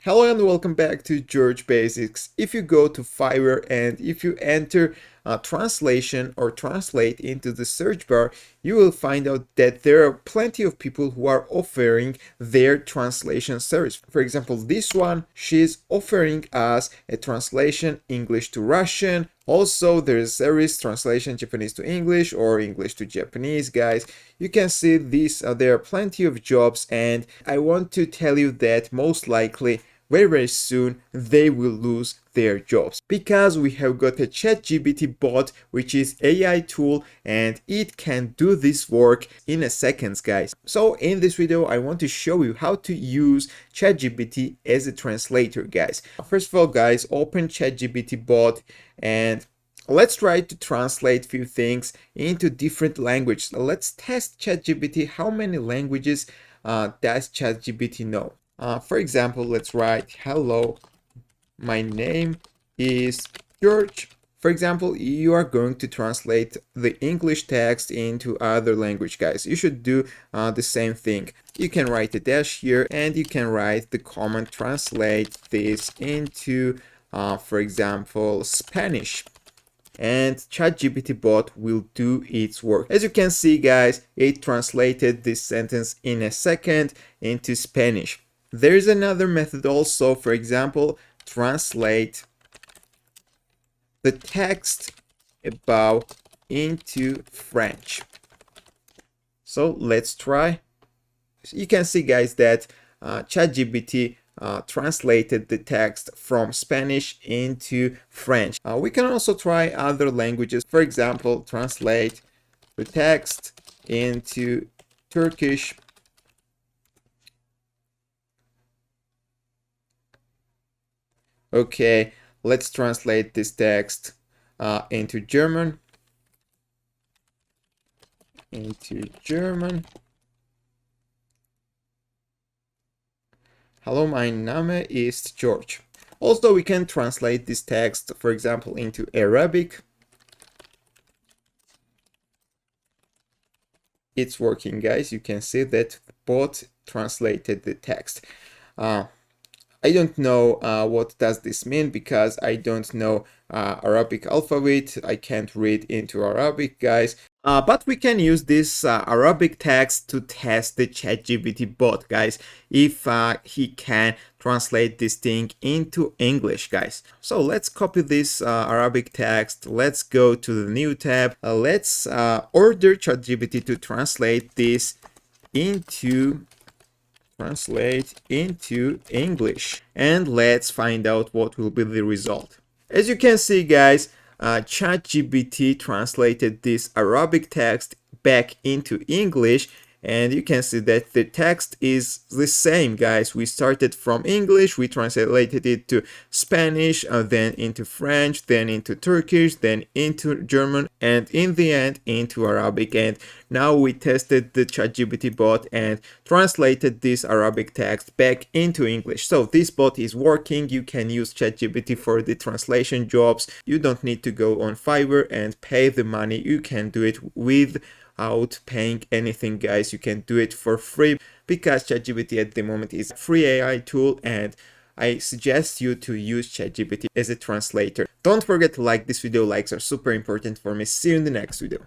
Hello and welcome back to George Basics. If you go to Fiverr and if you enter translation or translate into the search bar, you will find out that there are plenty of people who are offering their translation service. For example, this one, she's offering us a translation English to Russian. Also, there is service translation Japanese to English or English to Japanese, guys. You can see this, there are plenty of jobs, and I want to tell you that most likely very soon they will lose their jobs because we have got a Chat GPT bot, which is AI tool, and it can do this work in a seconds, guys. So in this video I want to show you how to use Chat GPT as a translator, guys. First of all, guys, open Chat GPT bot and let's try to translate few things into different languages. Let's test ChatGPT. How many languages does ChatGPT know? For example, let's write, hello, my name is George. For example, you are going to translate the English text into other language, guys. You should do the same thing. You can write a dash here and you can write the command translate this into, for example, Spanish. And ChatGPT bot will do its work. As you can see, guys, it translated this sentence in a second into Spanish. There is another method also, for example, translate the text above into French. So let's try. You can see, guys, that ChatGPT translated the text from Spanish into French. We can also try other languages. For example, translate the text into Turkish. Okay, let's translate this text into German. Hello, my name is George. Also, we can translate this text, for example, into Arabic. It's working, guys. You can see that bot translated the text. I don't know what does this mean because I don't know Arabic alphabet. I can't read into Arabic, guys. But we can use this Arabic text to test the ChatGPT bot, guys, if he can translate this thing into English, guys. So let's copy this Arabic text. Let's go to the new tab. Let's order ChatGPT to translate this into English, and let's find out what will be the result. As you can see, guys, ChatGPT translated this Arabic text back into English, and you can see that the text is the same, guys. We started from English, we translated it to Spanish, then into French, then into Turkish, then into German, and in the end into Arabic. And now we tested the ChatGPT bot and translated this Arabic text back into English. So this bot is working. You can use ChatGPT for the translation jobs. You don't need to go on Fiverr and pay the money. You can do it without paying anything, guys. You can do it for free because ChatGPT at the moment is a free AI tool, and I suggest you to use ChatGPT as a translator. Don't forget to like this video. Likes are super important for me. See you in the next video.